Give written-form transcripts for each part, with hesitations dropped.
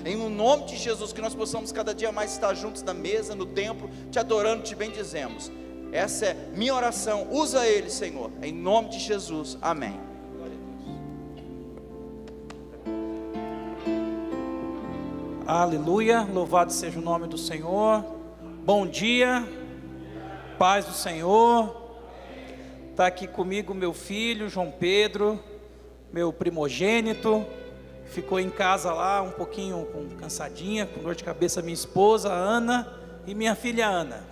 Em o nome de Jesus, que nós possamos cada dia mais estar juntos na mesa, no templo, te adorando, te bendizemos. Essa é minha oração, usa ele, Senhor, em nome de Jesus, amém. Aleluia, louvado seja o nome do Senhor. Bom dia, paz do Senhor. Está aqui comigo meu filho, João Pedro, meu primogênito. Ficou em casa lá um pouquinho cansadinha, com dor de cabeça, minha esposa Ana e minha filha Ana.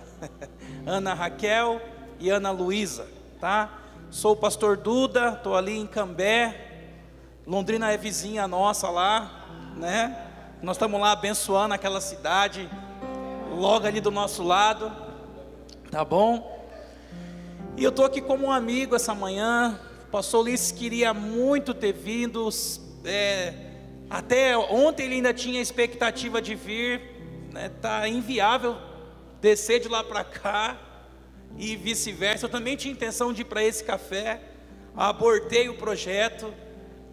Ana Raquel e Ana Luísa, tá? Sou o pastor Duda, estou ali em Cambé. Londrina é vizinha nossa lá, né? Nós estamos lá abençoando aquela cidade, logo ali do nosso lado, tá bom? E eu estou aqui como um amigo essa manhã. O pastor Ulisses queria muito ter vindo, até ontem ele ainda tinha expectativa de vir, né? Tá inviável descer de lá para cá e vice-versa. Eu também tinha intenção de ir para esse café, abortei o projeto,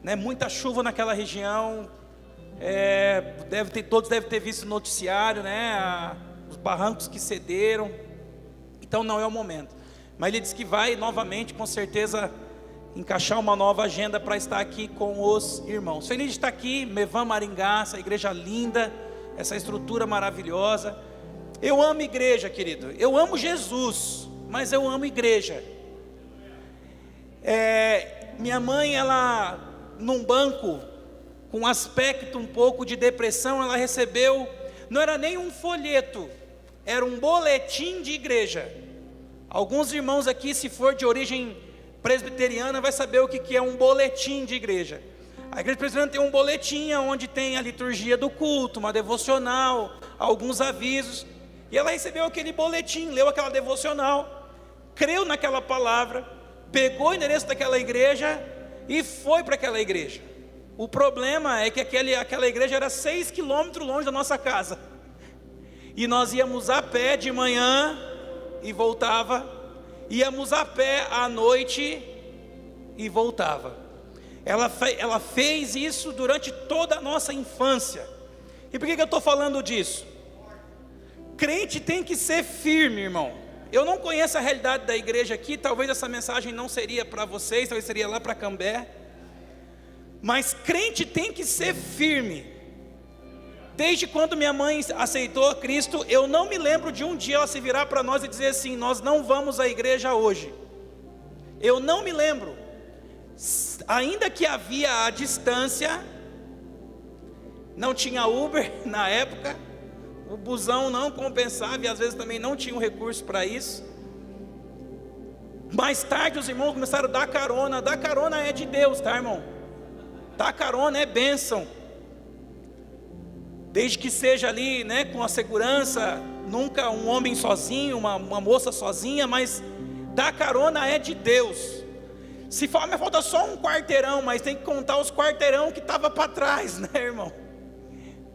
né? Muita chuva naquela região. Todos devem ter visto o noticiário, né? Os barrancos que cederam. Então não é o momento. Mas ele disse que vai novamente, com certeza, encaixar uma nova agenda para estar aqui com os irmãos. Feliz de estar aqui, Mevan Maringá, essa igreja linda, essa estrutura maravilhosa. Eu amo igreja, querido. Eu amo Jesus, mas eu amo igreja. Minha mãe, ela num banco com aspecto um pouco de depressão, ela recebeu, não era nem um folheto, era um boletim de igreja. Alguns irmãos aqui, se for de origem presbiteriana, vai saber o que é um boletim de igreja. A igreja presbiteriana tem um boletim onde tem a liturgia do culto, uma devocional, alguns avisos. E ela recebeu aquele boletim, leu aquela devocional, creu naquela palavra, pegou o endereço daquela igreja e foi para aquela igreja. O problema é que aquela igreja era 6 quilômetros longe da nossa casa. E nós íamos a pé de manhã e voltava. Íamos a pé à noite e voltava. Ela fez isso durante toda a nossa infância. E por que eu estou falando disso? Crente tem que ser firme, irmão. Eu não conheço a realidade da igreja aqui. Talvez essa mensagem não seria para vocês, talvez seria lá para Cambé. Mas crente tem que ser firme. Desde quando minha mãe aceitou a Cristo, eu não me lembro de um dia ela se virar para nós e dizer assim: nós não vamos à igreja hoje. Eu não me lembro. Ainda que havia a distância, não tinha Uber na época, o busão não compensava e às vezes também não tinha um recurso para isso. Mais tarde os irmãos começaram a dar carona. Dar carona é de Deus, tá, irmão? Dar carona é bênção, desde que seja ali, né, com a segurança, nunca um homem sozinho, uma moça sozinha, mas dar carona é de Deus. Se fala, falta só um quarteirão, mas tem que contar os quarteirão que estava para trás, né, irmão?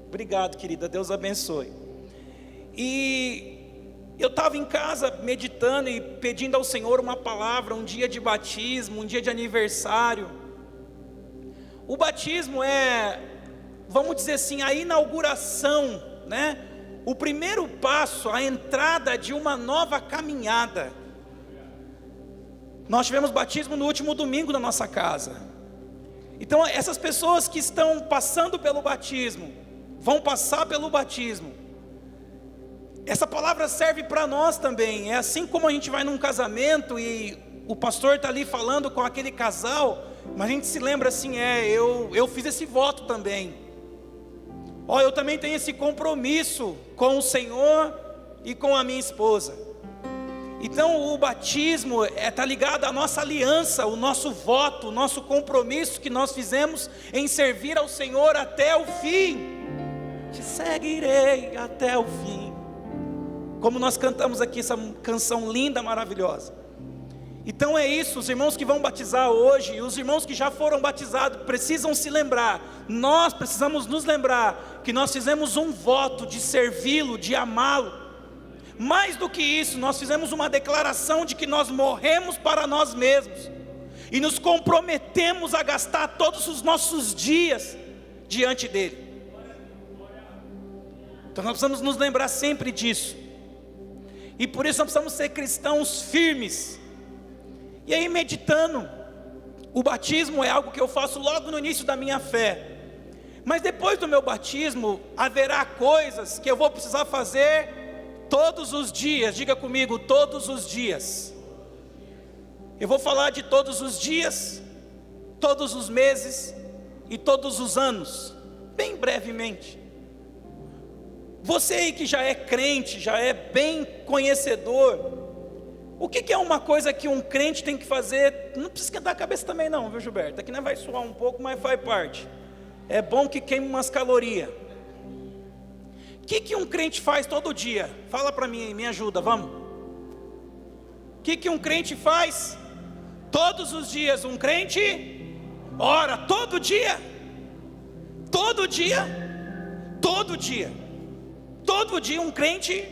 Obrigado, querida, Deus abençoe. E eu estava em casa meditando e pedindo ao Senhor uma palavra, um dia de batismo, um dia de aniversário. O batismo é, vamos dizer assim, a inauguração, né? O primeiro passo, a entrada de uma nova caminhada. Nós tivemos batismo no último domingo na nossa casa. Então essas pessoas que estão passando pelo batismo, vão passar pelo batismo. Essa palavra serve para nós também. É assim como a gente vai num casamento e o pastor está ali falando com aquele casal, mas a gente se lembra assim, eu fiz esse voto também. Eu também tenho esse compromisso com o Senhor e com a minha esposa. Então o batismo está ligado à nossa aliança, o nosso voto, o nosso compromisso que nós fizemos em servir ao Senhor até o fim. Te seguirei até o fim. Como nós cantamos aqui essa canção linda, maravilhosa. Então é isso, os irmãos que vão batizar hoje, e os irmãos que já foram batizados, precisam se lembrar, nós precisamos nos lembrar, que nós fizemos um voto de servi-lo, de amá-lo. Mais do que isso, nós fizemos uma declaração de que nós morremos para nós mesmos, e nos comprometemos a gastar todos os nossos dias diante dele. Então nós precisamos nos lembrar sempre disso. E por isso nós precisamos ser cristãos firmes. E aí, meditando, o batismo é algo que eu faço logo no início da minha fé. Mas depois do meu batismo, haverá coisas que eu vou precisar fazer todos os dias. Diga comigo, todos os dias. Eu vou falar de todos os dias, todos os meses e todos os anos, bem brevemente. Você aí que já é crente, já é bem conhecedor, o que é uma coisa que um crente tem que fazer? Não precisa esquentar a cabeça também não, viu, Gilberto? Aqui não vai suar um pouco, mas faz parte. É bom que queime umas calorias. O que um crente faz todo dia? Fala para mim, me ajuda, vamos. O que um crente faz todos os dias? Um crente ora todo dia. Todo dia. Todo dia. Todo dia um crente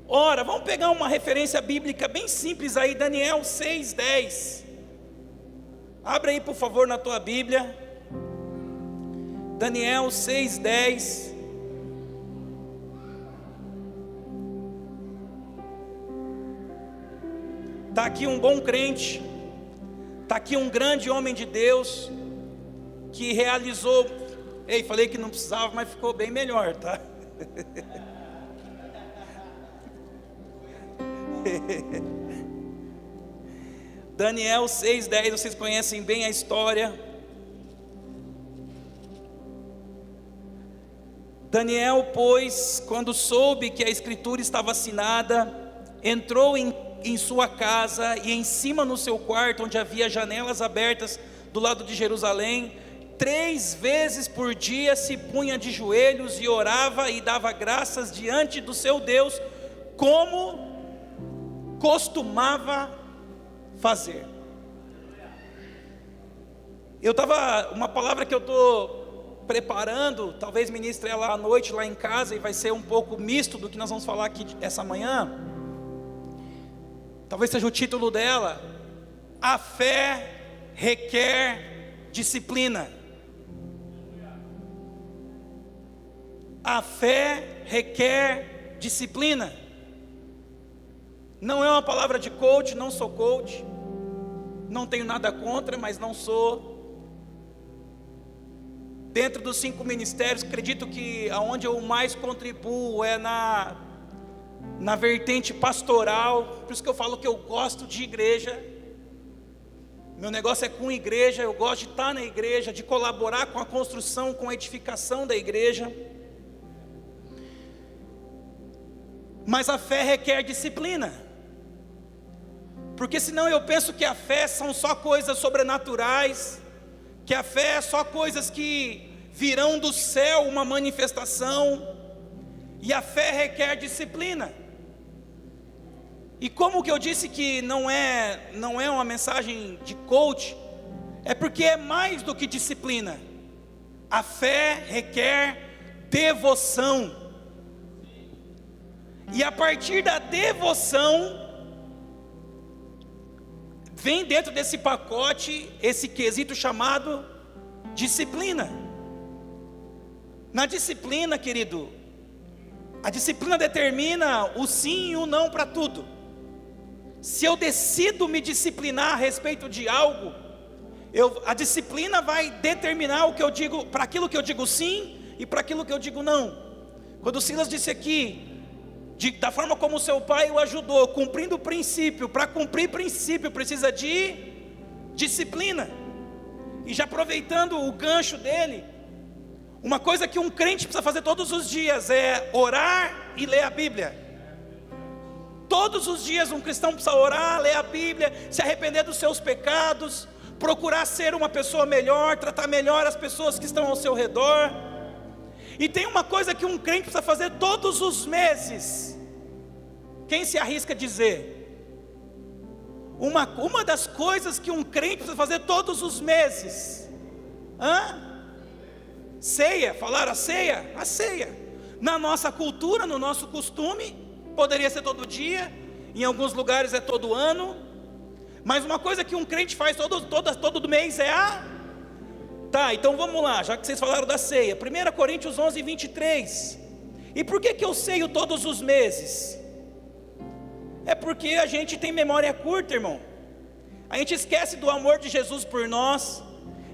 ora. Vamos pegar uma referência bíblica bem simples aí, Daniel 6:10. Abre aí por favor na tua Bíblia. Daniel 6:10. Está aqui um bom crente, está aqui um grande homem de Deus, que realizou, falei que não precisava, mas ficou bem melhor, tá? Daniel 6:10, vocês conhecem bem a história. Daniel, pois, quando soube que a escritura estava assinada, entrou em sua casa e em cima no seu quarto, onde havia janelas abertas do lado de Jerusalém, 3 vezes por dia se punha de joelhos e orava e dava graças diante do seu Deus, como costumava fazer. Uma palavra que eu estou preparando, talvez ministre ela à noite lá em casa, e vai ser um pouco misto do que nós vamos falar aqui essa manhã. Talvez seja o título dela: a fé requer disciplina. A fé requer disciplina. Não é uma palavra de coach, não sou coach, não tenho nada contra, mas não sou. Dentro dos 5 ministérios, acredito que aonde eu mais contribuo é na vertente pastoral. Por isso que eu falo que eu gosto de igreja. Meu negócio é com igreja, eu gosto de estar na igreja, de colaborar com a construção, com a edificação da igreja. Mas a fé requer disciplina, porque senão eu penso que a fé são só coisas sobrenaturais, que a fé é só coisas que virão do céu, uma manifestação. E a fé requer disciplina. E como que eu disse que não é uma mensagem de coach, é porque é mais do que disciplina. A fé requer devoção. E a partir da devoção, vem dentro desse pacote esse quesito chamado disciplina. Na disciplina, querido, a disciplina determina o sim e o não para tudo. Se eu decido me disciplinar a respeito de algo, a disciplina vai determinar o que eu digo, para aquilo que eu digo sim e para aquilo que eu digo não. Quando Silas disse aqui, da forma como seu pai o ajudou, cumprindo o princípio, para cumprir princípio precisa de disciplina. E já aproveitando o gancho dele, uma coisa que um crente precisa fazer todos os dias é orar e ler a Bíblia. Todos os dias um cristão precisa orar, ler a Bíblia, se arrepender dos seus pecados, procurar ser uma pessoa melhor, tratar melhor as pessoas que estão ao seu redor. E tem uma coisa que um crente precisa fazer todos os meses. Quem se arrisca a dizer? Uma das coisas que um crente precisa fazer todos os meses. Ceia, falaram a ceia? A ceia. Na nossa cultura, no nosso costume, poderia ser todo dia, em alguns lugares é todo ano. Mas uma coisa que um crente faz todo mês é Tá, então vamos lá, já que vocês falaram da ceia. 1 Coríntios 11:23. E por que eu ceio todos os meses? É porque a gente tem memória curta, irmão. A gente esquece do amor de Jesus por nós,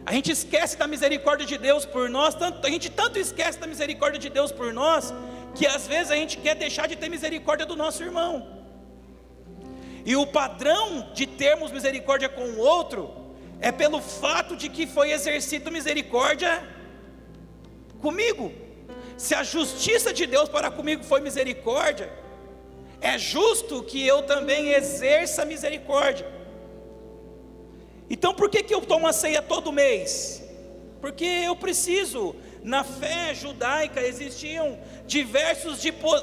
a gente esquece da misericórdia de Deus por nós, a gente tanto esquece da misericórdia de Deus por nós, que às vezes a gente quer deixar de ter misericórdia do nosso irmão. E o padrão de termos misericórdia com o outro é pelo fato de que foi exercido misericórdia comigo. Se a justiça de Deus para comigo foi misericórdia, é justo que eu também exerça misericórdia. Então por que eu tomo a ceia todo mês? Porque eu preciso. Na fé judaica existiam diversos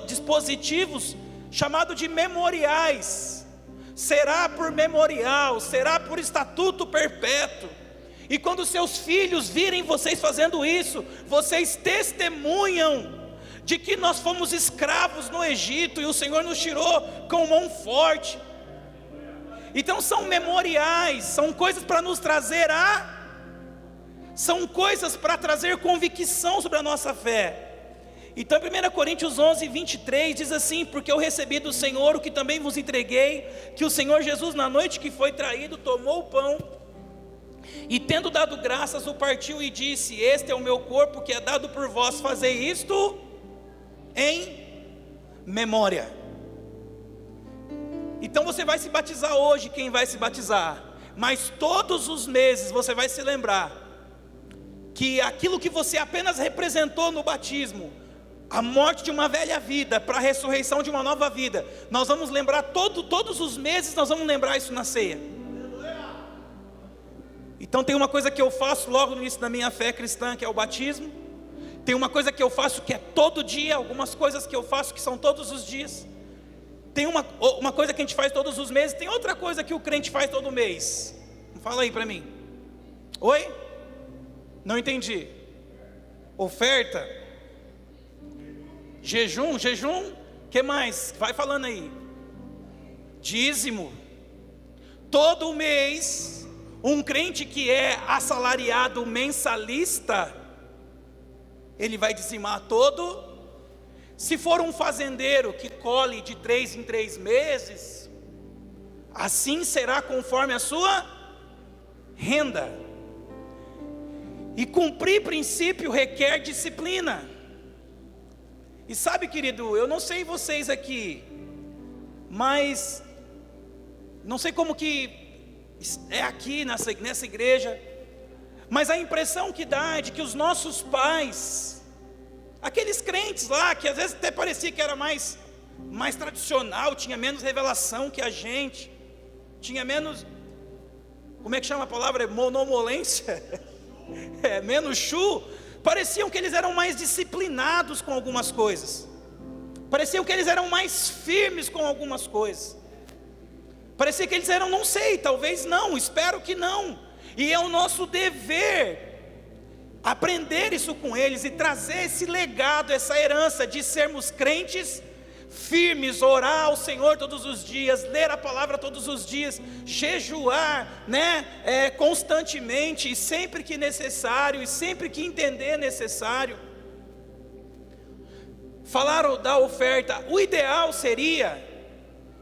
dispositivos chamados de memoriais. Será por memorial, será por estatuto perpétuo. E quando seus filhos virem vocês fazendo isso, vocês testemunham de que nós fomos escravos no Egito e o Senhor nos tirou com mão forte. Então são memoriais, são coisas para nos trazer são coisas para trazer convicção sobre a nossa fé. Então 1 Coríntios 11, 23 diz assim: porque eu recebi do Senhor o que também vos entreguei, que o Senhor Jesus na noite que foi traído tomou o pão, e tendo dado graças o partiu e disse: este é o meu corpo que é dado por vós, fazei isto em memória. Então você vai se batizar hoje, quem vai se batizar, mas todos os meses você vai se lembrar que aquilo que você apenas representou no batismo, a morte de uma velha vida para a ressurreição de uma nova vida, nós vamos lembrar todos os meses, nós vamos lembrar isso na ceia. Então tem uma coisa que eu faço logo no início da minha fé cristã, que é o batismo. Tem uma coisa que eu faço que é todo dia, algumas coisas que eu faço que são todos os dias. Tem uma coisa que a gente faz todos os meses, tem outra coisa que o crente faz todo mês. Fala aí para mim. Oi? Não entendi. Oferta? Jejum? Que mais? Vai falando aí. Dízimo. Todo mês, um crente que é assalariado mensalista, ele vai dizimar todo. Se for um fazendeiro que colhe de 3 em 3 meses, assim será conforme a sua renda. E cumprir princípio requer disciplina. E sabe, querido, eu não sei vocês aqui, mas não sei como que é aqui nessa igreja, mas a impressão que dá é de que os nossos pais, aqueles crentes lá, que às vezes até parecia que era mais tradicional, tinha menos revelação que a gente, tinha menos, como é que chama a palavra? Monomolência? Menos chu. Pareciam que eles eram mais disciplinados com algumas coisas, pareciam que eles eram mais firmes com algumas coisas, parecia que eles eram, não sei, talvez não, espero que não. E é o nosso dever aprender isso com eles e trazer esse legado, essa herança de sermos crentes firmes, orar ao Senhor todos os dias, ler a palavra todos os dias, jejuar, constantemente, e sempre que necessário, e sempre que entender necessário. Falaram da oferta. O ideal seria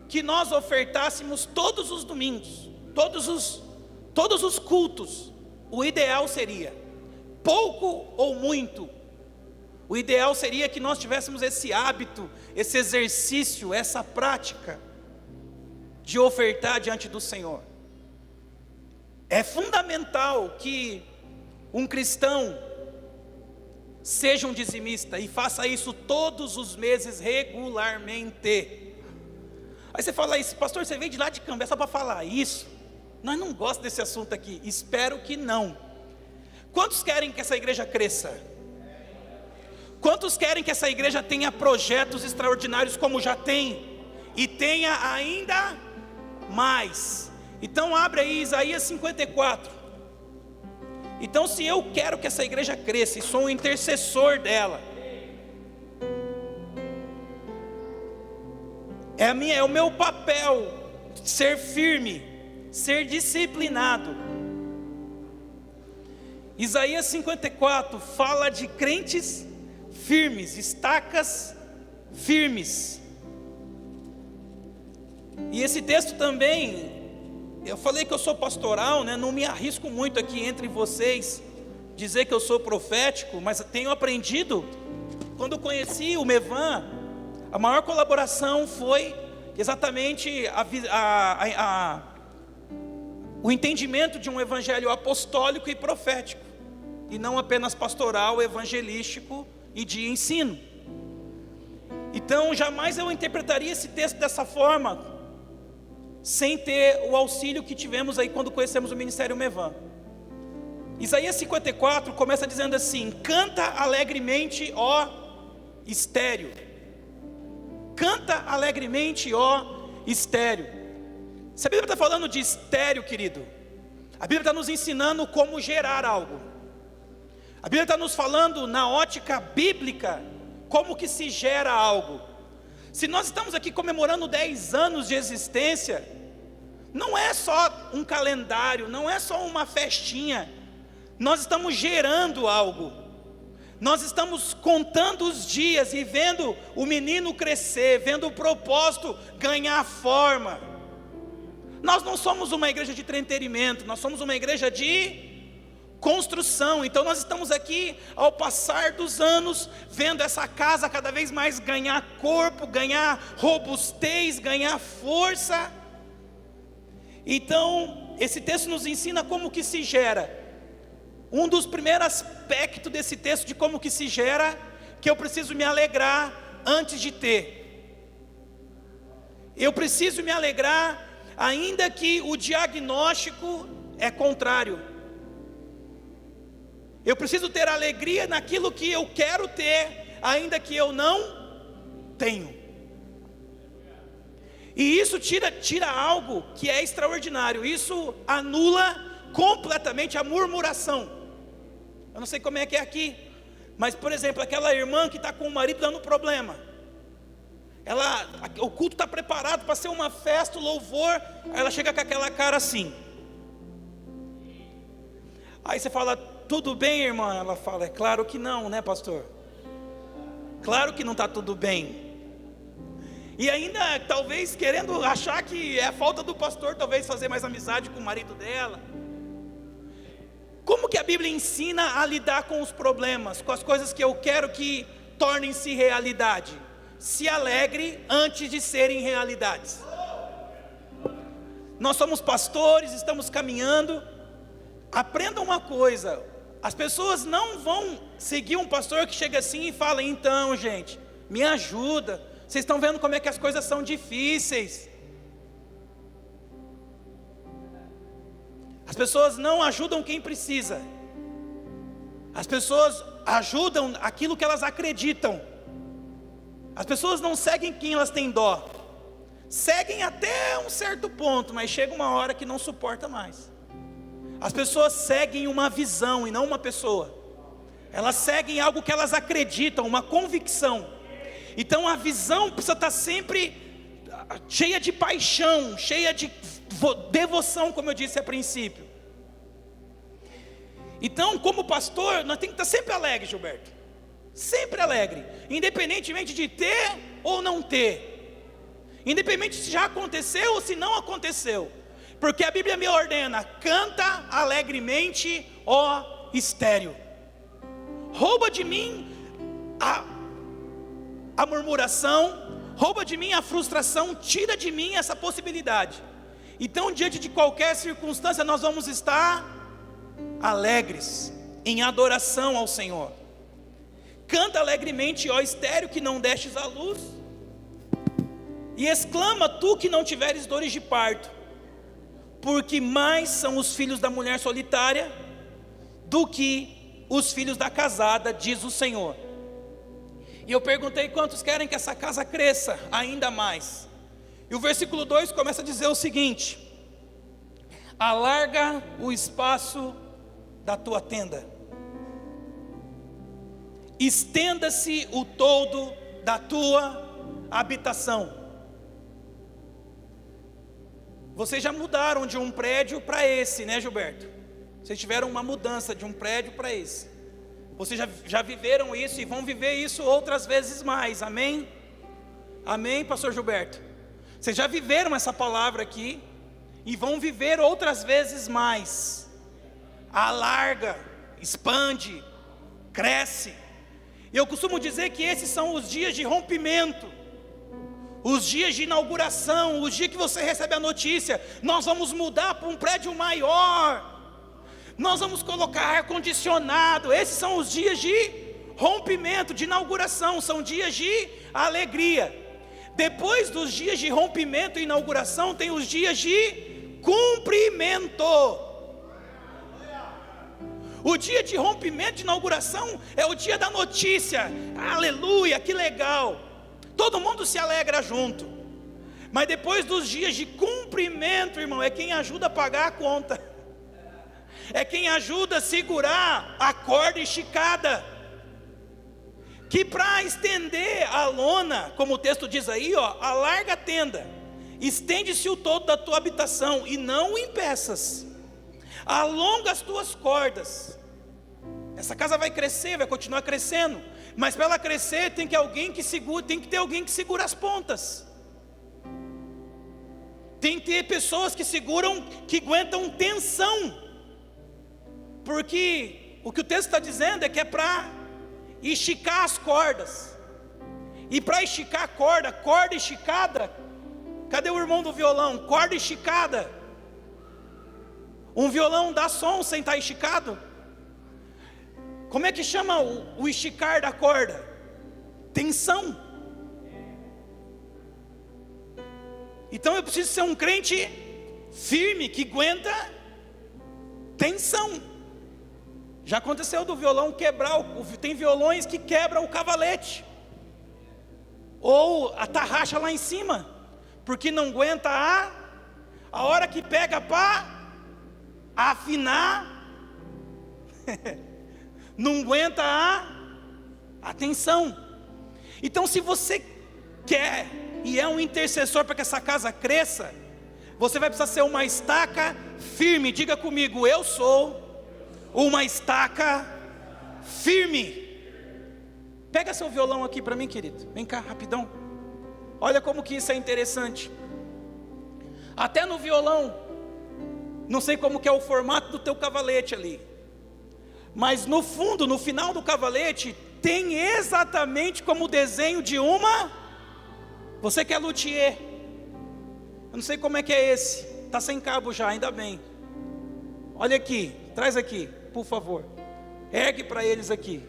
que nós ofertássemos todos os domingos, todos os cultos. O ideal seria, pouco ou muito, o ideal seria que nós tivéssemos esse hábito, esse exercício, essa prática de ofertar diante do Senhor. É fundamental que um cristão seja um dizimista e faça isso todos os meses regularmente. Aí você fala isso, pastor, você veio de lá de Cambé só para falar isso? Nós não gostamos desse assunto aqui, espero que não. Quantos querem que essa igreja cresça? Quantos querem que essa igreja tenha projetos extraordinários como já tem? E tenha ainda mais. Então abre aí Isaías 54. Então se eu quero que essa igreja cresça e sou um intercessor dela, é o meu papel ser firme, ser disciplinado. Isaías 54 fala de crentes firmes, estacas firmes. E esse texto também, eu falei que eu sou pastoral, né? Não me arrisco muito aqui entre vocês dizer que eu sou profético, mas tenho aprendido. Quando conheci o Mevan, a maior colaboração foi exatamente o entendimento de um evangelho apostólico e profético, e não apenas pastoral, evangelístico e de ensino. Então jamais eu interpretaria esse texto dessa forma, sem ter o auxílio que tivemos aí quando conhecemos o Ministério Mevan. Isaías 54 começa dizendo assim: canta alegremente, ó estéreo. Canta alegremente, ó estéreo. Se a Bíblia está falando de estéreo, querido, a Bíblia está nos ensinando como gerar algo. A Bíblia está nos falando na ótica bíblica como que se gera algo. Se nós estamos aqui comemorando 10 anos de existência, não é só um calendário, não é só uma festinha. Nós estamos gerando algo. Nós estamos contando os dias e vendo o menino crescer, vendo o propósito ganhar forma. Nós não somos uma igreja de entretenimento, nós somos uma igreja de construção. Então nós estamos aqui, ao passar dos anos, vendo essa casa cada vez mais ganhar corpo, ganhar robustez, ganhar força. Então esse texto nos ensina como que se gera. Um dos primeiros aspectos desse texto de como que se gera, que eu preciso me alegrar antes de ter. Eu preciso me alegrar ainda que o diagnóstico é contrário. Eu preciso ter alegria naquilo que eu quero ter, ainda que eu não tenho. E isso tira algo que é extraordinário. Isso anula completamente a murmuração. Eu não sei como é que é aqui, mas por exemplo, aquela irmã que está com o marido dando problema, o culto está preparado para ser uma festa, o louvor, aí ela chega com aquela cara assim. Aí você fala: tudo bem, irmã? Ela fala: é claro que não, né, pastor? Claro que não está tudo bem. E ainda talvez querendo achar que é a falta do pastor, talvez fazer mais amizade com o marido dela. Como que a Bíblia ensina a lidar com os problemas, com as coisas que eu quero que tornem-se realidade? Se alegre antes de serem realidades. Nós somos pastores, estamos caminhando. Aprenda uma coisa: as pessoas não vão seguir um pastor que chega assim e fala: então, gente, me ajuda, vocês estão vendo como é que as coisas são difíceis. As pessoas não ajudam quem precisa. As pessoas ajudam aquilo que elas acreditam. As pessoas não seguem quem elas têm dó. Seguem até um certo ponto, mas chega uma hora que não suporta mais. As pessoas seguem uma visão e não uma pessoa. Elas seguem algo que elas acreditam, uma convicção. Então a visão precisa estar sempre cheia de paixão, cheia de devoção, como eu disse a princípio. Então, como pastor, nós temos que estar sempre alegre, Gilberto. Sempre alegre, independentemente de ter ou não ter, independente se já aconteceu ou se não aconteceu, porque a Bíblia me ordena: canta alegremente, ó estéreo. Rouba de mim a murmuração, rouba de mim a frustração, tira de mim essa possibilidade. Então, diante de qualquer circunstância, nós vamos estar alegres, em adoração ao Senhor. Canta alegremente, ó estéreo, que não destes a luz, e exclama, tu que não tiveres dores de parto, porque mais são os filhos da mulher solitária do que os filhos da casada, diz o Senhor. E eu perguntei: quantos querem que essa casa cresça ainda mais? E o versículo 2 começa a dizer o seguinte: alarga o espaço da tua tenda, estenda-se o toldo da tua habitação. Vocês já mudaram de um prédio para esse, né, Gilberto? Vocês tiveram uma mudança de um prédio para esse. Vocês já viveram isso e vão viver isso outras vezes mais, amém? Amém, pastor Gilberto? Vocês já viveram essa palavra aqui, e vão viver outras vezes mais. Alarga, expande, cresce. E eu costumo dizer que esses são os dias de rompimento, os dias de inauguração, os dias que você recebe a notícia: nós vamos mudar para um prédio maior, nós vamos colocar ar-condicionado. Esses são os dias de rompimento, de inauguração, são dias de alegria. Depois dos dias de rompimento e inauguração, tem os dias de cumprimento. O dia de rompimento, de inauguração, é o dia da notícia. Aleluia, que legal. Todo mundo se alegra junto. Mas depois dos dias de cumprimento, irmão, é quem ajuda a pagar a conta, é quem ajuda a segurar a corda esticada, que para estender a lona, como o texto diz aí, alarga a tenda, estende-se o todo da tua habitação, e não em peças, alonga as tuas cordas. Essa casa vai crescer, vai continuar crescendo, mas para ela crescer tem que ter alguém que segura as pontas. Tem que ter pessoas que seguram, que aguentam tensão, porque o que o texto está dizendo é que é para esticar as cordas. E para esticar a corda esticada, cadê o irmão do violão? Corda esticada. Um violão dá som sem estar esticado? Como é que chama o esticar da corda? Tensão. Então eu preciso ser um crente firme, que aguenta tensão. Já aconteceu do violão quebrar, tem violões que quebram o cavalete, ou a tarraxa lá em cima, porque não aguenta a hora que pega para afinar, não aguenta a tensão. Então, se você quer e é um intercessor para que essa casa cresça, você vai precisar ser uma estaca firme. Diga comigo: eu sou uma estaca firme. Pega seu violão aqui para mim, querido. Vem cá, rapidão. Olha como que isso é interessante. Até no violão, não sei como que é o formato do teu cavalete ali, mas no fundo, no final do cavalete, tem exatamente como o desenho de uma... Você que é luthier, eu não sei como é que é esse. Está sem cabo já, ainda bem. Olha aqui, traz aqui, por favor. Ergue para eles aqui.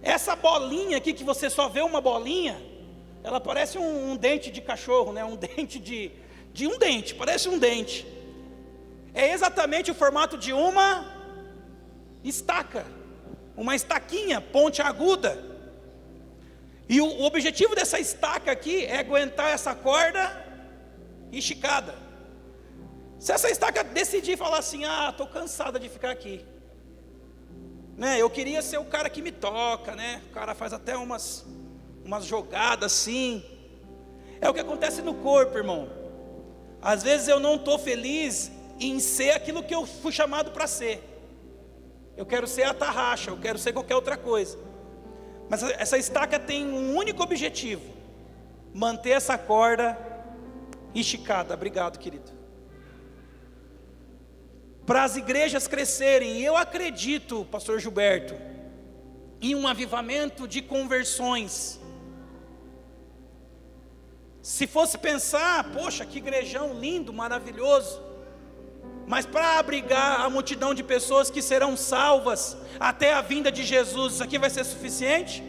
Essa bolinha aqui, que você só vê uma bolinha, ela parece um dente de cachorro, né? Um dente de um dente, parece um dente. É exatamente o formato de uma estaca, uma estaquinha pontiaguda. E o objetivo dessa estaca aqui é aguentar essa corda esticada. Se essa estaca decidir falar assim: estou cansada de ficar aqui, né? Eu queria ser o cara que me toca, né? O cara faz até umas jogadas assim. É o que acontece no corpo, irmão. Às vezes eu não estou feliz em ser aquilo que eu fui chamado para ser. Eu quero ser a tarraxa, eu quero ser qualquer outra coisa. Mas essa estaca tem um único objetivo: manter essa corda esticada. Obrigado, querido. Para as igrejas crescerem, e eu acredito, pastor Gilberto, em um avivamento de conversões. Se fosse pensar, poxa, que igrejão lindo, maravilhoso, mas para abrigar a multidão de pessoas que serão salvas até a vinda de Jesus, isso aqui vai ser suficiente?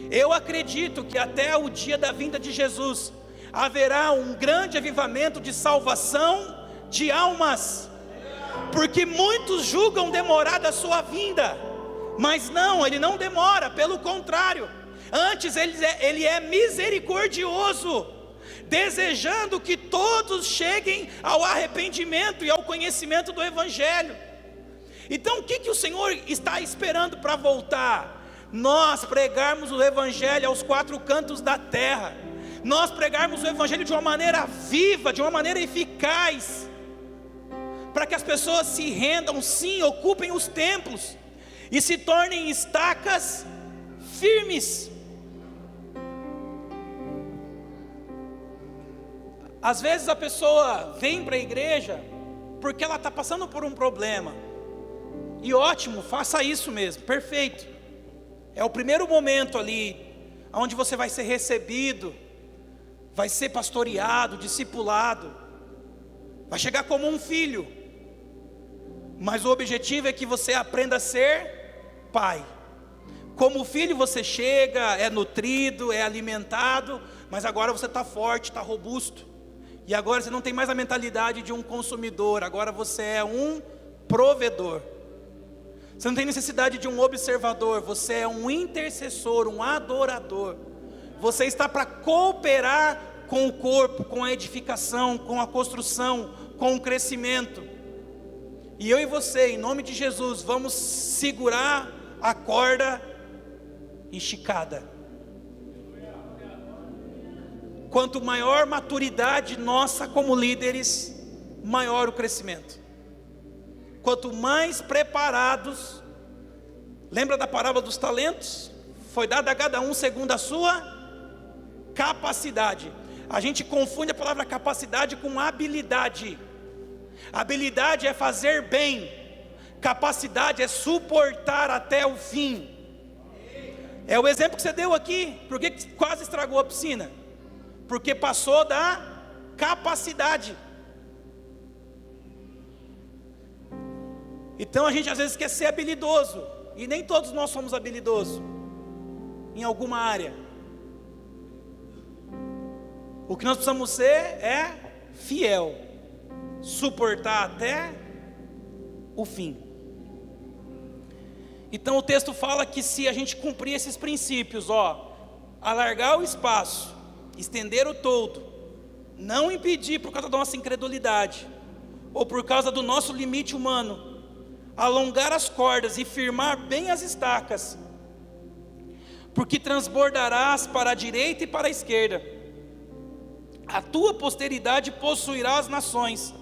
Eu acredito que até o dia da vinda de Jesus haverá um grande avivamento de salvação de almas, porque muitos julgam demorada a sua vinda, mas não, ele não demora, pelo contrário, antes ele é misericordioso, desejando que todos cheguem ao arrependimento e ao conhecimento do Evangelho. Então o que o Senhor está esperando para voltar? Nós pregarmos o Evangelho aos quatro cantos da terra, nós pregarmos o Evangelho de uma maneira viva, de uma maneira eficaz, para que as pessoas se rendam, sim, ocupem os templos e se tornem estacas firmes. Às vezes a pessoa vem para a igreja porque ela está passando por um problema. E ótimo, faça isso mesmo, perfeito. É o primeiro momento ali, onde você vai ser recebido, vai ser pastoreado, discipulado, vai chegar como um filho. Mas o objetivo é que você aprenda a ser pai. Como filho você chega, é nutrido, é alimentado, mas agora você está forte, está robusto. E agora você não tem mais a mentalidade de um consumidor, agora você é um provedor. Você não tem necessidade de um observador, você é um intercessor, um adorador. Você está para cooperar com o corpo, com a edificação, com a construção, com o crescimento. E eu e você, em nome de Jesus, vamos segurar a corda esticada. Quanto maior maturidade nossa como líderes, maior o crescimento. Quanto mais preparados, lembra da parábola dos talentos? Foi dado a cada um segundo a sua capacidade. A gente confunde a palavra capacidade com habilidade. Habilidade é fazer bem, capacidade é suportar até o fim. É o exemplo que você deu aqui. Por que quase estragou a piscina? Porque passou da capacidade. Então a gente às vezes quer ser habilidoso, e nem todos nós somos habilidosos em alguma área. O que nós precisamos ser é fiel, suportar até o fim. Então o texto fala que se a gente cumprir esses princípios, alargar o espaço, estender o toldo, não impedir por causa da nossa incredulidade, ou por causa do nosso limite humano, alongar as cordas e firmar bem as estacas, porque transbordarás para a direita e para a esquerda. A tua posteridade possuirá as nações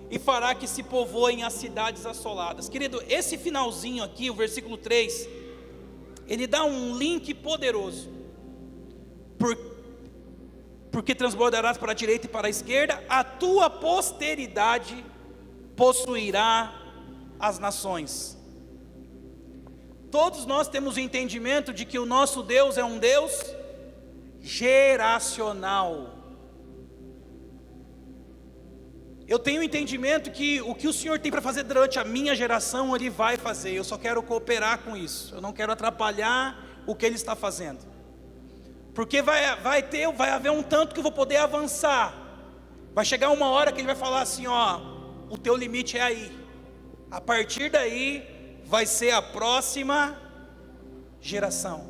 e fará que se povoem as cidades assoladas. Querido, esse finalzinho aqui, o versículo 3, ele dá um link poderoso. Porque transbordarás para a direita e para a esquerda, a tua posteridade possuirá as nações. Todos nós temos o entendimento de que o nosso Deus é um Deus geracional. Eu tenho o entendimento que o que o Senhor tem para fazer durante a minha geração, Ele vai fazer. Eu só quero cooperar com isso. Eu não quero atrapalhar o que Ele está fazendo. Porque vai haver um tanto que eu vou poder avançar. Vai chegar uma hora que Ele vai falar assim, o teu limite é aí. A partir daí vai ser a próxima geração.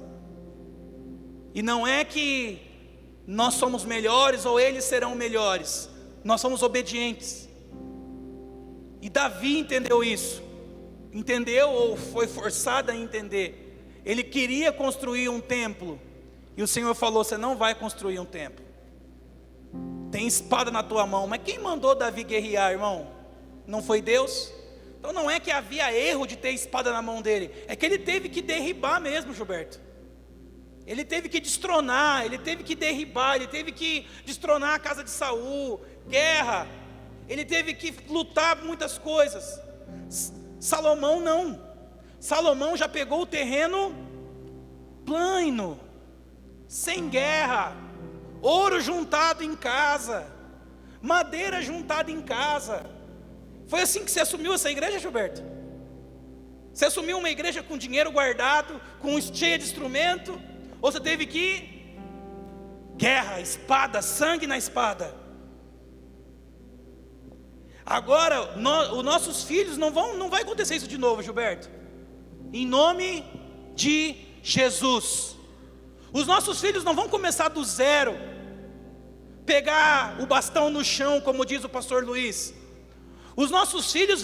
E não é que nós somos melhores ou eles serão melhores. Nós somos obedientes. E Davi entendeu isso. Entendeu ou foi forçado a entender. Ele queria construir um templo. E o Senhor falou, você não vai construir um templo. Tem espada na tua mão. Mas quem mandou Davi guerrear, irmão? Não foi Deus? Então não é que havia erro de ter espada na mão dele. É que ele teve que derribar mesmo, Gilberto. Ele teve que destronar, ele teve que derribar, ele teve que destronar a casa de Saul, guerra. Ele teve que lutar muitas coisas. Salomão não. Salomão já pegou o terreno plano, sem guerra, ouro juntado em casa, madeira juntada em casa. Foi assim que você assumiu essa igreja, Gilberto? Você assumiu uma igreja com dinheiro guardado, cheia de instrumento? Ou você teve que guerra, espada, sangue na espada? Agora, os nossos filhos não vai acontecer isso de novo, Gilberto. Em nome de Jesus. Os nossos filhos não vão começar do zero, pegar o bastão no chão, como diz o pastor Luiz. Os nossos filhos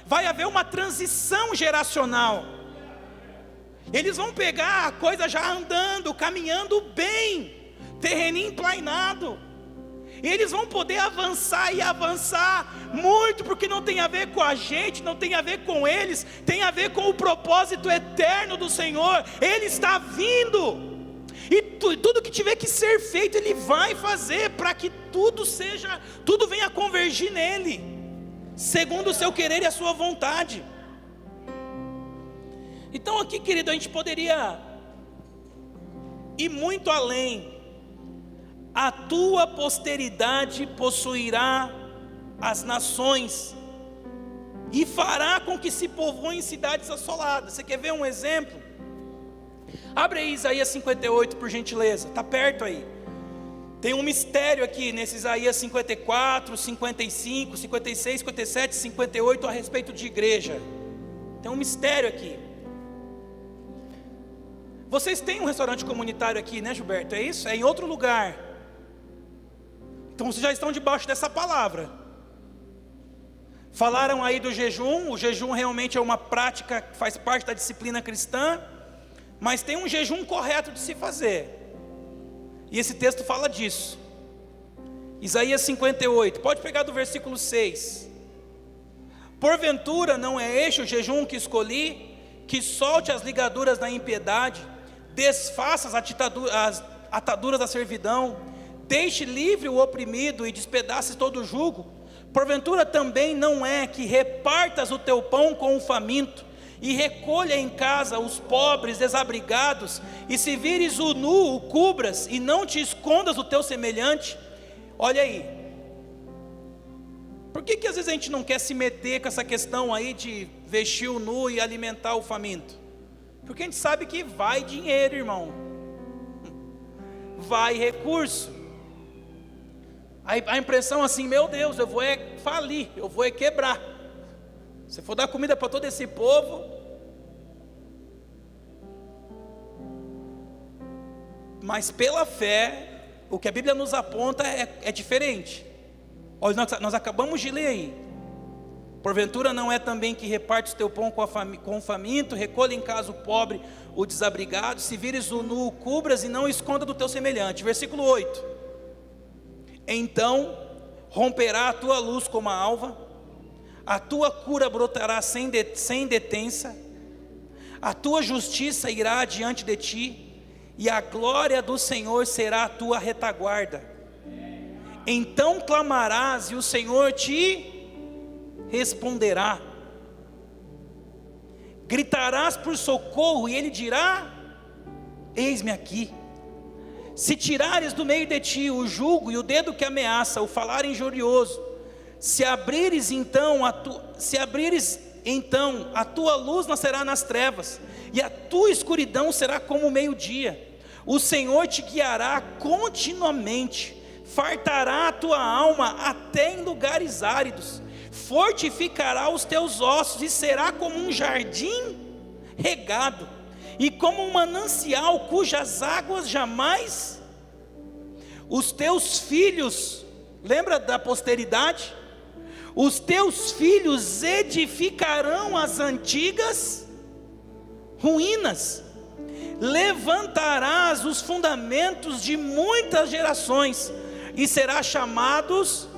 vai haver uma transição geracional. Eles vão pegar a coisa já andando, caminhando bem, terreninho inclinado. E eles vão poder avançar e avançar muito, porque não tem a ver com a gente, não tem a ver com eles, tem a ver com o propósito eterno do Senhor. Ele está vindo. e tudo que tiver que ser feito, Ele vai fazer, para que tudo venha a convergir nele, segundo o seu querer e a sua vontade. Então aqui, querido, a gente poderia ir muito além. A tua posteridade possuirá as nações, e fará com que se povoem cidades assoladas. Você quer ver um exemplo? Abre aí Isaías 58, por gentileza, está perto aí. Tem um mistério aqui nesse Isaías 54, 55, 56, 57, 58 a respeito de igreja. Tem um mistério aqui. Vocês têm um restaurante comunitário aqui, né, Gilberto? É isso? É em outro lugar. Então vocês já estão debaixo dessa palavra. Falaram aí do jejum. O jejum realmente é uma prática que faz parte da disciplina cristã, mas tem um jejum correto de se fazer, e esse texto fala disso. Isaías 58, pode pegar do versículo 6. Porventura não é este o jejum que escolhi, que solte as ligaduras da impiedade, desfaça as ataduras da servidão, deixe livre o oprimido e despedace todo o jugo? Porventura também não é que repartas o teu pão com o faminto, e recolha em casa os pobres desabrigados, e se vires o nu, o cubras, e não te escondas o teu semelhante? Olha aí, por que às vezes a gente não quer se meter com essa questão aí de vestir o nu e alimentar o faminto? Porque a gente sabe que vai dinheiro, irmão, vai recurso. A impressão assim, meu Deus, eu vou falir, eu vou quebrar. Se for dar comida para todo esse povo, mas pela fé, o que a Bíblia nos aponta é diferente. Olha, nós acabamos de ler aí. Porventura não é também que repartes teu pão com o faminto, recolha em casa o pobre, o desabrigado, se vires o nu, cubras e não esconda do teu semelhante. Versículo 8. Então romperá a tua luz como a alva, a tua cura brotará sem detença, a tua justiça irá diante de ti, e a glória do Senhor será a tua retaguarda. Então clamarás e o Senhor te responderá, gritarás por socorro e Ele dirá: eis-me aqui. Se tirares do meio de ti o jugo e o dedo que ameaça, o falar injurioso, se abrires então a tua luz nascerá nas trevas, e a tua escuridão será como o meio-dia. O Senhor te guiará continuamente, fartará a tua alma até em lugares áridos, fortificará os teus ossos, e será como um jardim regado, e como um manancial cujas águas jamais. Os teus filhos, lembra da posteridade? Os teus filhos edificarão as antigas ruínas, levantarás os fundamentos de muitas gerações, e serás chamados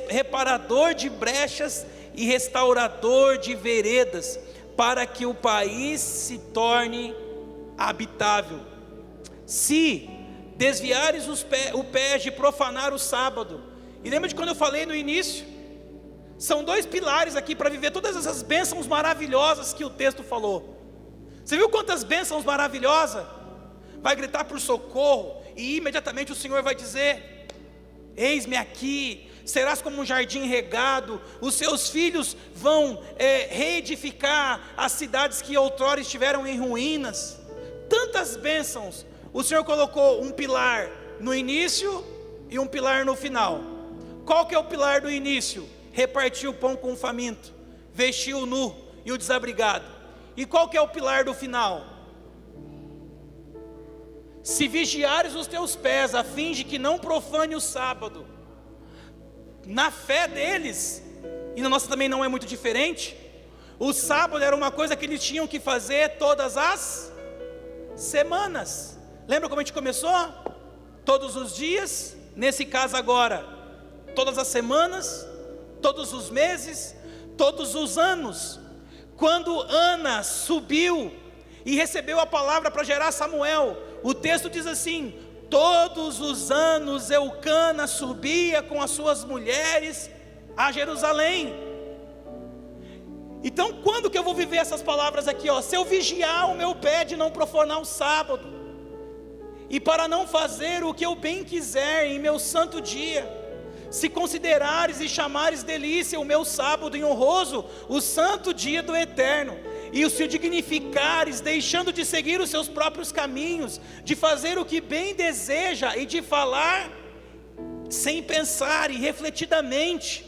reparador de brechas e restaurador de veredas, para que o país se torne habitável. Se desviares o pé de profanar o sábado, e lembra de quando eu falei no início? São dois pilares aqui para viver todas essas bênçãos maravilhosas que o texto falou. Você viu quantas bênçãos maravilhosas? Vai gritar por socorro, e imediatamente o Senhor vai dizer: eis-me aqui. Serás como um jardim regado, os seus filhos vão reedificar as cidades que outrora estiveram em ruínas. Tantas bênçãos. O Senhor colocou um pilar no início e um pilar no final. Qual que é o pilar do início? Repartir o pão com o faminto, vestir o nu e o desabrigado. E qual que é o pilar do final? Se vigiares os teus pés, a fim de que não profane o sábado. Na fé deles, e na nossa também não é muito diferente, o sábado era uma coisa que eles tinham que fazer todas as semanas. Lembra como a gente começou? Todos os dias, nesse caso agora, todas as semanas, todos os meses, todos os anos. Quando Ana subiu e recebeu a palavra para gerar Samuel, o texto diz assim: todos os anos Eucana subia com as suas mulheres a Jerusalém. Então quando que eu vou viver essas palavras aqui? Se eu vigiar o meu pé de não profanar o sábado, e para não fazer o que eu bem quiser em meu santo dia, se considerares e chamares delícia o meu sábado e honroso, o santo dia do Eterno, e o se dignificares, deixando de seguir os seus próprios caminhos, de fazer o que bem deseja e de falar sem pensar e refletidamente.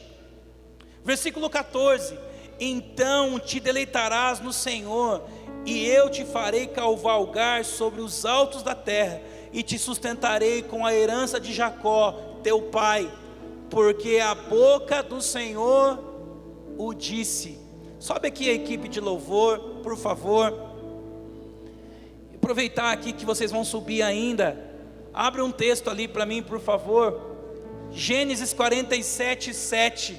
Versículo 14: então te deleitarás no Senhor, e eu te farei cavalgar sobre os altos da terra, e te sustentarei com a herança de Jacó, teu pai, porque a boca do Senhor o disse. Sobe aqui a equipe de louvor, por favor. Aproveitar aqui que vocês vão subir ainda. Abre um texto ali para mim, por favor. Gênesis 47, 7.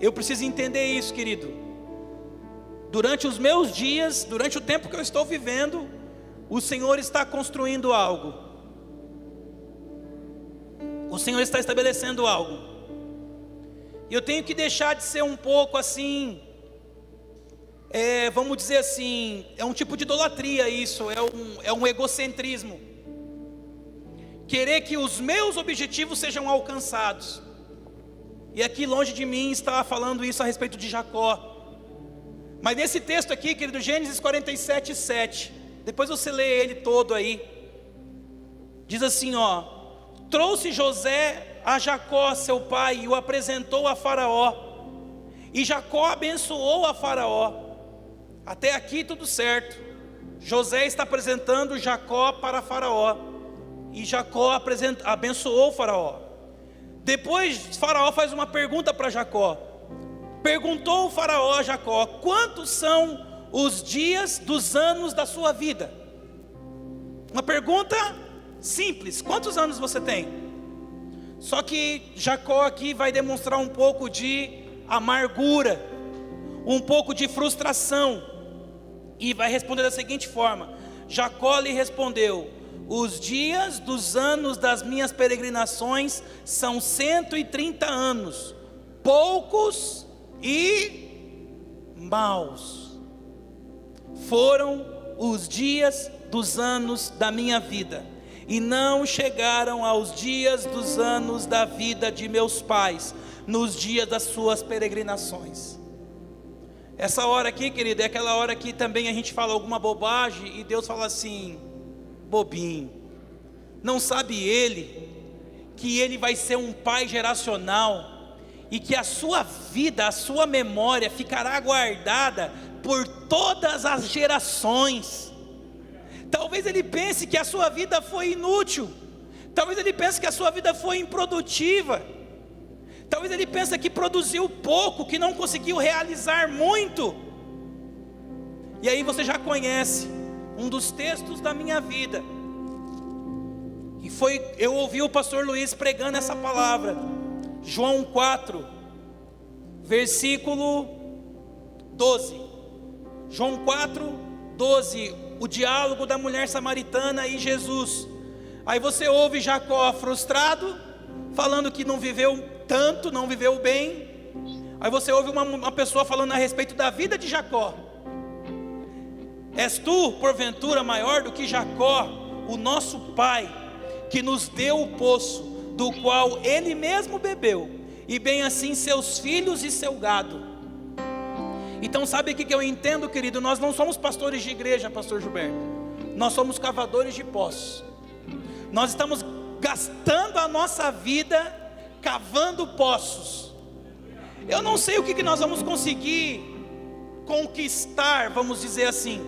Eu preciso entender isso, querido. Durante os meus dias, durante o tempo que eu estou vivendo, o Senhor está construindo algo. O Senhor está estabelecendo algo. E eu tenho que deixar de ser um pouco assim, vamos dizer assim, é um tipo de idolatria isso, é um egocentrismo. Querer que os meus objetivos sejam alcançados. E aqui longe de mim está falando isso a respeito de Jacó. Mas nesse texto aqui, querido, Gênesis 47, 7, depois você lê ele todo aí. Diz assim, trouxe José a Jacó seu pai e o apresentou a Faraó, e Jacó abençoou a Faraó. Até aqui tudo certo. José está apresentando Jacó para Faraó, e Jacó abençoou o Faraó. Depois Faraó faz uma pergunta para Jacó. Perguntou o Faraó a Jacó: quantos são os dias dos anos da sua vida? Uma pergunta simples: quantos anos você tem? Só que Jacó aqui vai demonstrar um pouco de amargura, um pouco de frustração, e vai responder da seguinte forma: Jacó lhe respondeu: os dias dos anos das minhas peregrinações são 130 anos, poucos e maus. Foram os dias dos anos da minha vida, e não chegaram aos dias dos anos da vida de meus pais, nos dias das suas peregrinações. Essa hora aqui, querido, é aquela hora que também a gente fala alguma bobagem, e Deus fala assim: bobinho, não sabe ele, que ele vai ser um pai geracional, e que a sua vida, a sua memória ficará guardada por todas as gerações. Talvez ele pense que a sua vida foi inútil. Talvez ele pense que a sua vida foi improdutiva. Talvez ele pense que produziu pouco, que não conseguiu realizar muito. E aí você já conhece um dos textos da minha vida. E eu ouvi o pastor Luiz pregando essa palavra. João 4, versículo 12. João 4, 12. O diálogo da mulher samaritana e Jesus. Aí você ouve Jacó frustrado, falando que não viveu tanto, não viveu bem. Aí você ouve uma pessoa falando a respeito da vida de Jacó. És tu, porventura, maior do que Jacó, o nosso pai, que nos deu o poço, do qual ele mesmo bebeu, e bem assim seus filhos e seu gado. Então sabe o que eu entendo, querido? Nós não somos pastores de igreja, pastor Gilberto. Nós somos cavadores de poços. Nós estamos gastando a nossa vida cavando poços. Eu não sei o que nós vamos conseguir conquistar, vamos dizer assim.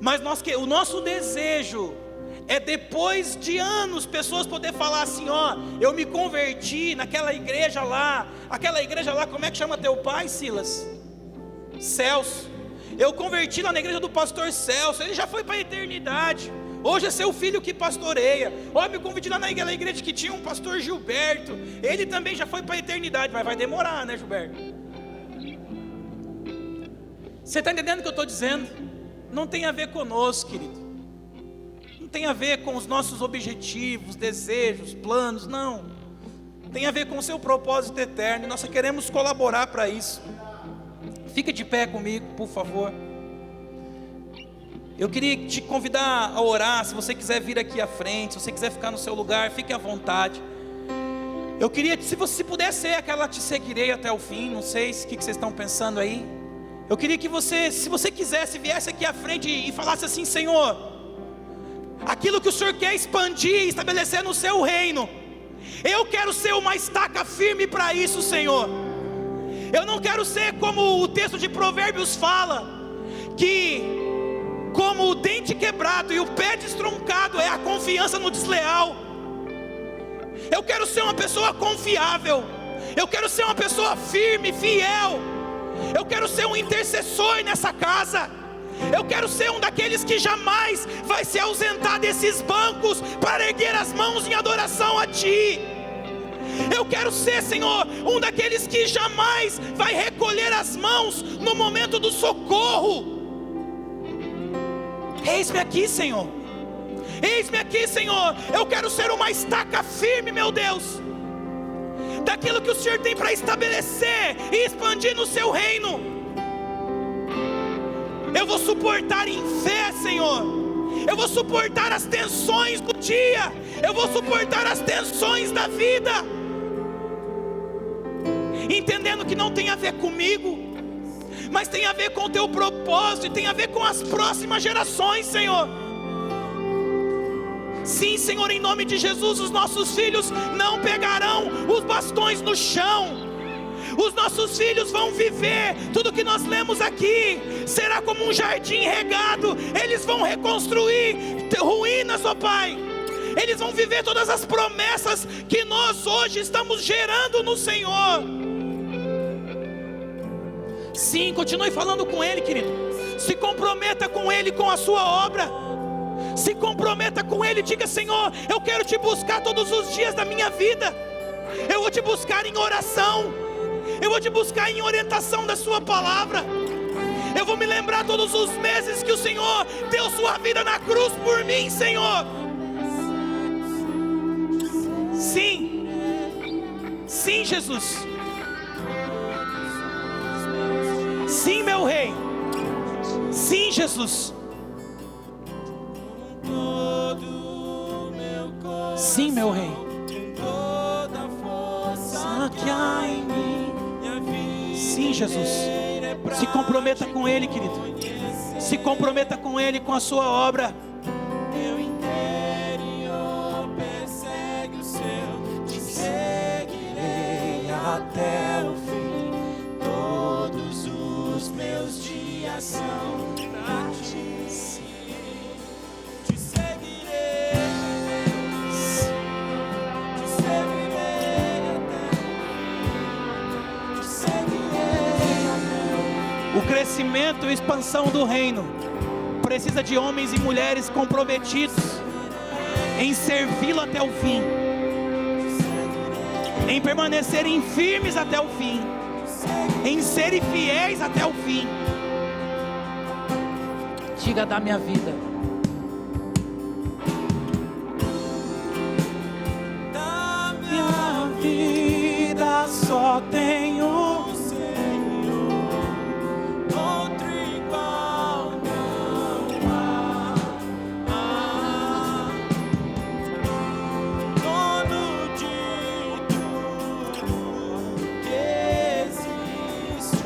Mas o nosso desejo é, depois de anos, pessoas poder falar assim: eu me converti naquela igreja lá. Aquela igreja lá, como é que chama teu pai, Silas? Celso. Eu converti lá na igreja do pastor Celso. Ele já foi para a eternidade. Hoje é seu filho que pastoreia. Eu me converti lá naquela igreja que tinha um pastor Gilberto. Ele também já foi para a eternidade. Mas vai demorar, né, Gilberto? Você está entendendo o que eu estou dizendo? não tem a ver conosco, querido. Não tem a ver com os nossos objetivos, desejos, planos, não. Tem a ver com o seu propósito eterno, e nós queremos colaborar para isso. Fica de pé comigo, por favor. Eu queria te convidar a orar. Se você quiser vir aqui à frente, se você quiser ficar no seu lugar, fique à vontade. Eu queria, se você pudesse ser aquela te seguirei até o fim. Não sei o que vocês estão pensando aí. Eu queria que você, se você quisesse, viesse aqui à frente e falasse assim: Senhor, aquilo que o Senhor quer expandir e estabelecer no seu reino, eu quero ser uma estaca firme para isso, Senhor. Eu não quero ser como o texto de Provérbios fala, que como o dente quebrado e o pé destroncado é a confiança no desleal. Eu quero ser uma pessoa confiável. Eu quero ser uma pessoa firme, fiel. Eu quero ser um intercessor nessa casa. Eu quero ser um daqueles que jamais vai se ausentar desses bancos para erguer as mãos em adoração a Ti. Eu quero ser, Senhor, um daqueles que jamais vai recolher as mãos no momento do socorro. Eis-me aqui, Senhor. Eis-me aqui, Senhor. Eu quero ser uma estaca firme, meu Deus, daquilo que o Senhor tem para estabelecer e expandir no seu reino. Eu vou suportar em fé, Senhor. Eu vou suportar as tensões do dia. Eu vou suportar as tensões da vida, entendendo que não tem a ver comigo, mas tem a ver com o Teu propósito, e tem a ver com as próximas gerações, Senhor. Sim, Senhor, em nome de Jesus, os nossos filhos não pegarão os bastões no chão. Os nossos filhos vão viver tudo que nós lemos aqui. Será como um jardim regado. Eles vão reconstruir ruínas, ó Pai. Eles vão viver todas as promessas que nós hoje estamos gerando no Senhor. Sim, continue falando com Ele, querido. Se comprometa com Ele, com a sua obra. Se comprometa com Ele, diga: Senhor, eu quero Te buscar todos os dias da minha vida. Eu vou Te buscar em oração. Eu vou Te buscar em orientação da Sua palavra. Eu vou me lembrar todos os meses que o Senhor deu Sua vida na cruz por mim, Senhor. Sim, sim, Jesus. Sim, meu Rei. Sim, Jesus. Sim, meu Rei. Que há em mim. Sim, Jesus. Se comprometa com Ele, querido. Se comprometa com Ele, com a sua obra. Meu interior persegue o seu. Te seguirei até o fim. Todos os meus dias são pra Ti. Te seguirei. Te seguirei até o fim. Te seguirei até o fim. O crescimento e expansão do reino precisa de homens e mulheres comprometidos em servi-lo até o fim, em permanecerem firmes até o fim, em serem fiéis até o fim. Diga: da minha vida. Da minha vida só tenho o Senhor, outro igual não há. Dono de tudo que existe,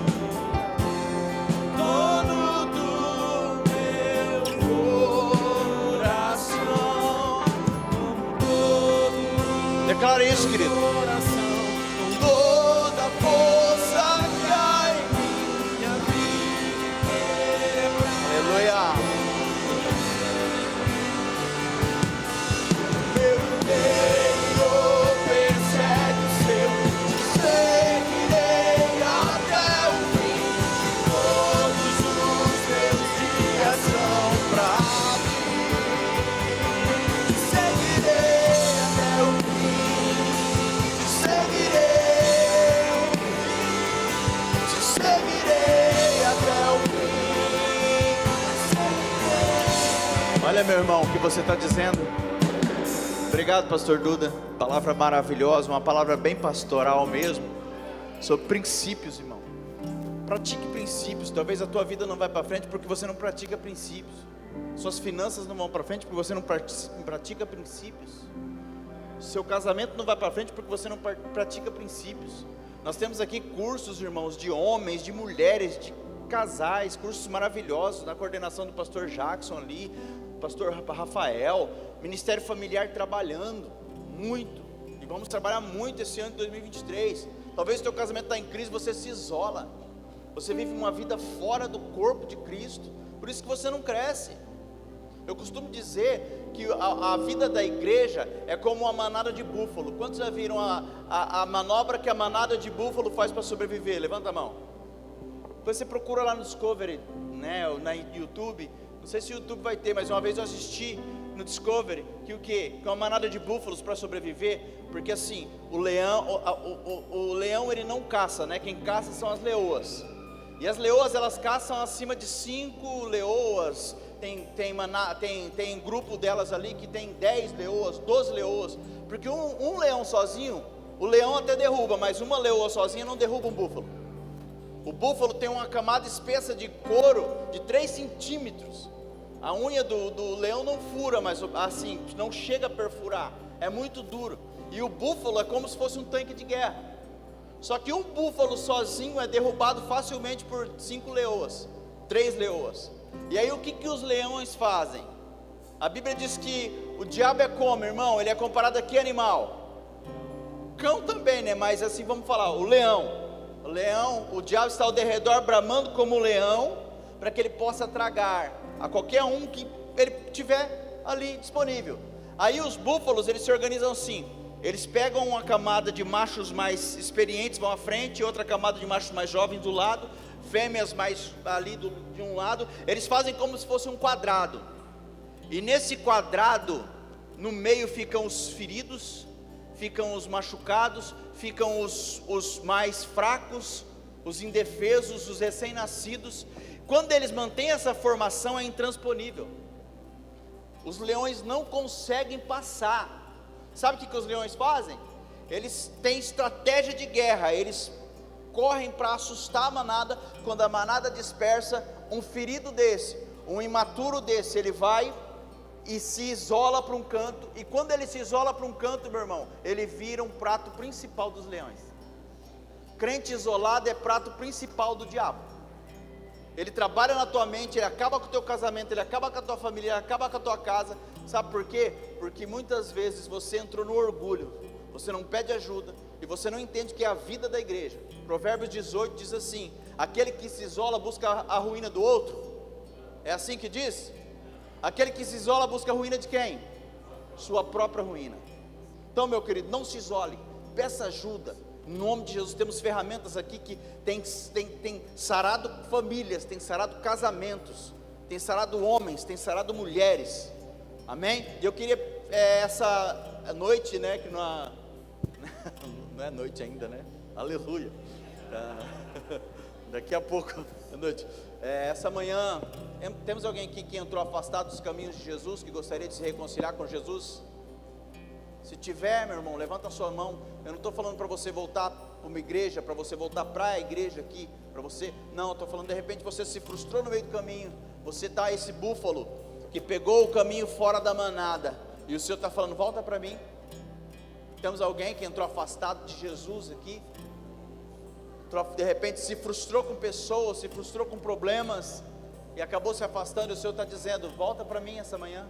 dono do meu coração. Declare isso, querido. Toda força que há em minha vida. Aleluia. Meu interior persegue o seu. Te seguirei até o fim. Todos os meus dias são pra Ti. Te seguirei até o fim. irmão, o que você está dizendo. Obrigado, pastor Duda. Palavra maravilhosa, uma palavra bem pastoral mesmo, sobre princípios, irmão. Pratique princípios. Talvez a tua vida não vai para frente porque você não pratica princípios. Suas finanças não vão para frente porque você não pratica princípios. Seu casamento não vai para frente porque você não pratica princípios. Nós temos aqui cursos, irmãos, de homens, de mulheres, de casais, cursos maravilhosos, na coordenação do pastor Jackson ali, pastor Rafael, Ministério Familiar trabalhando muito, e vamos trabalhar muito esse ano de 2023. Talvez o teu casamento está em crise, você se isola, você vive uma vida fora do corpo de Cristo, por isso que você não cresce. Eu costumo dizer que a vida da igreja é como uma manada de búfalo. Quantos já viram a manobra que a manada de búfalo faz para sobreviver? Levanta a mão. Depois você procura lá no Discovery, né, ou na YouTube. Não sei se o YouTube vai ter, mas uma vez eu assisti no Discovery que o quê? Que é uma manada de búfalos para sobreviver. Porque assim, o leão ele não caça, né? Quem caça são as leoas. E as leoas elas caçam acima de 5 leoas. Tem grupo delas ali que tem 10 leoas, 12 leoas. Porque um leão sozinho, o leão até derruba, mas uma leoa sozinha não derruba um búfalo. O búfalo tem uma camada espessa de couro de 3 centímetros. A unha do leão não fura, mas assim, não chega a perfurar. É muito duro. E o búfalo é como se fosse um tanque de guerra. Só que um búfalo sozinho é derrubado facilmente por 5 leoas, 3 leoas. E aí o que os leões fazem? A Bíblia diz que o diabo é como, irmão? Ele é comparado a que animal? Cão também, né? Mas assim, vamos falar, o leão, o diabo está ao derredor bramando como o leão, para que ele possa tragar a qualquer um que ele tiver ali disponível. Aí os búfalos, eles se organizam assim, eles pegam uma camada de machos mais experientes, vão à frente, e outra camada de machos mais jovens do lado, fêmeas mais ali de um lado, eles fazem como se fosse um quadrado, e nesse quadrado, no meio ficam os feridos, ficam os machucados, ficam os mais fracos, os indefesos, os recém-nascidos. Quando eles mantêm essa formação é intransponível, os leões não conseguem passar. Sabe o que os leões fazem? Eles têm estratégia de guerra, eles correm para assustar a manada. Quando a manada dispersa, um ferido desse, um imaturo desse, ele vai e se isola para um canto, e quando ele se isola para um canto, meu irmão, ele vira um prato principal dos leões. Crente isolado é prato principal do diabo. Ele trabalha na tua mente, ele acaba com o teu casamento, ele acaba com a tua família, ele acaba com a tua casa. Sabe por quê? Porque muitas vezes você entrou no orgulho, você não pede ajuda, e você não entende que é a vida da igreja. Provérbios 18 diz assim: aquele que se isola busca a ruína do outro. É assim que diz? Aquele que se isola busca a ruína de quem? Sua própria ruína. Então, meu querido, não se isole, peça ajuda. Em nome de Jesus, temos ferramentas aqui que tem sarado famílias, tem sarado casamentos, tem sarado homens, tem sarado mulheres. Amém? E eu queria essa noite, né, que não é noite ainda, né? Aleluia. Daqui a pouco é noite. Essa manhã, temos alguém aqui que entrou afastado dos caminhos de Jesus, que gostaria de se reconciliar com Jesus? Se tiver, meu irmão, levanta a sua mão. Eu não estou falando para você voltar para uma igreja, para você voltar para a igreja aqui, para você, não, eu estou falando, de repente você se frustrou no meio do caminho, você está esse búfalo, que pegou o caminho fora da manada, e o Senhor está falando, volta para mim. Temos alguém que entrou afastado de Jesus aqui, de repente se frustrou com pessoas, se frustrou com problemas, e acabou se afastando, e o Senhor está dizendo, volta para mim essa manhã.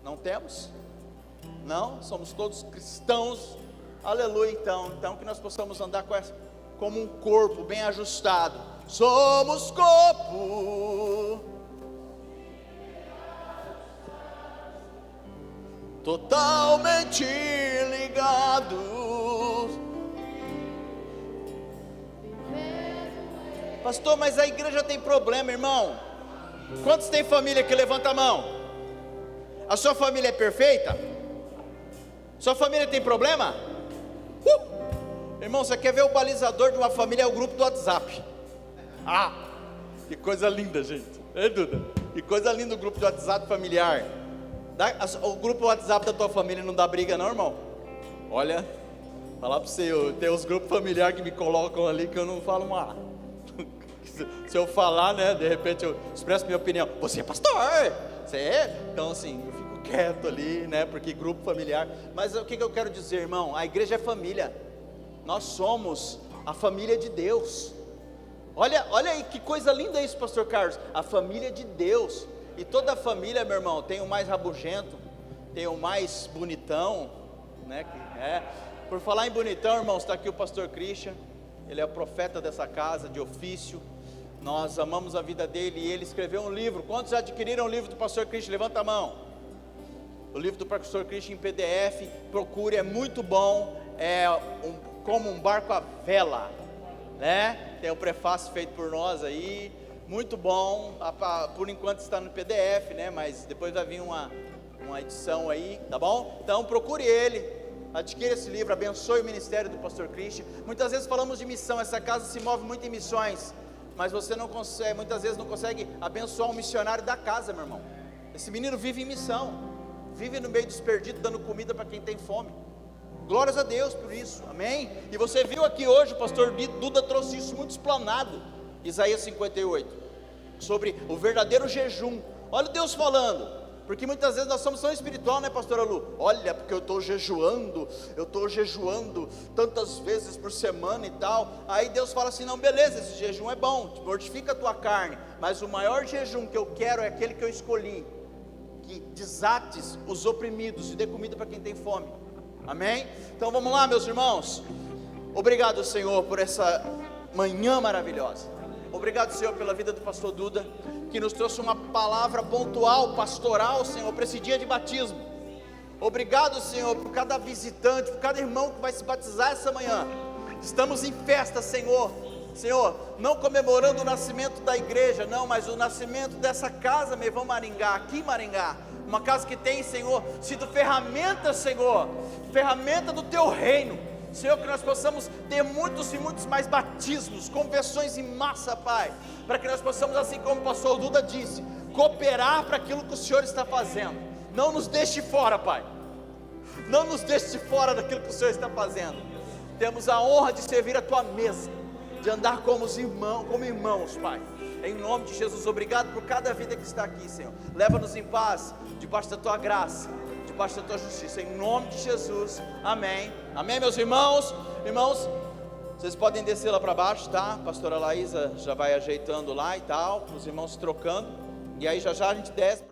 Não temos? Não? Somos todos cristãos, aleluia. Então que nós possamos andar como um corpo bem ajustado. Somos corpo totalmente ligado. Pastor, mas a igreja tem problema, irmão. Quantos tem família que levanta a mão? A sua família é perfeita? Sua família tem problema? Irmão, você quer ver o balizador de uma família? É o grupo do WhatsApp. Ah, que coisa linda, gente. Duda? Que coisa linda o grupo do WhatsApp familiar. O grupo WhatsApp da tua família não dá briga não, irmão? Olha, falar para você, tem os grupos familiares que me colocam ali que eu não falo mais. Se eu falar, né, de repente eu expresso minha opinião. Você é pastor, você é? Então assim, eu fico quieto ali, né, porque grupo familiar. Mas o que eu quero dizer, irmão? A igreja é família. Nós somos a família de Deus. Olha aí que coisa linda isso, pastor Carlos. A família de Deus. E toda a família, meu irmão, tem o mais rabugento, tem o mais bonitão, né? Por falar em bonitão, irmãos, está aqui o pastor Christian. Ele é o profeta dessa casa, de ofício. Nós amamos a vida dele e ele escreveu um livro. Quantos já adquiriram o livro do pastor Christian? Levanta a mão. O livro do pastor Christian em PDF, procure, é muito bom. Como um barco à vela, né? Tem o prefácio feito por nós aí, muito bom. Por enquanto está no PDF, né? Mas depois vai vir uma edição aí, tá bom? Então procure ele, adquira esse livro, abençoe o ministério do pastor Christian. Muitas vezes falamos de missão, essa casa se move muito em missões, mas você não consegue, muitas vezes não consegue abençoar um missionário da casa, meu irmão. Esse menino vive em missão, vive no meio dos perdidos, dando comida para quem tem fome. Glórias a Deus por isso, amém? E você viu aqui hoje, o pastor Duda trouxe isso muito explanado, Isaías 58, sobre o verdadeiro jejum. Olha Deus falando, porque muitas vezes nós somos tão espiritual, né, pastora Lu? Olha, porque eu estou jejuando tantas vezes por semana e tal. Aí Deus fala assim, não, beleza, esse jejum é bom, mortifica a tua carne, mas o maior jejum que eu quero é aquele que eu escolhi, que desates os oprimidos e dê comida para quem tem fome. Amém? Então vamos lá, meus irmãos. Obrigado, Senhor, por essa manhã maravilhosa. Obrigado, Senhor, pela vida do pastor Duda, que nos trouxe uma palavra pontual, pastoral, Senhor, para esse dia de batismo. Obrigado, Senhor, por cada visitante, por cada irmão que vai se batizar essa manhã. Estamos em festa, Senhor, não comemorando o nascimento da igreja, não, mas o nascimento dessa casa, Mevão Maringá, aqui em Maringá. Uma casa que tem, Senhor, sido ferramenta, Senhor, ferramenta do Teu reino, Senhor, que nós possamos ter muitos e muitos mais batismos, conversões em massa, Pai, para que nós possamos, assim como o pastor Duda disse, cooperar para aquilo que o Senhor está fazendo. Não nos deixe fora, Pai, não nos deixe fora daquilo que o Senhor está fazendo. Temos a honra de servir a Tua mesa, de andar como irmãos, Pai. Em nome de Jesus, obrigado por cada vida que está aqui, Senhor. Leva-nos em paz, debaixo da Tua graça, debaixo da Tua justiça, em nome de Jesus, amém. Amém, meus irmãos. Irmãos, vocês podem descer lá para baixo, tá? A pastora Laísa já vai ajeitando lá e tal, os irmãos trocando, e aí já a gente desce.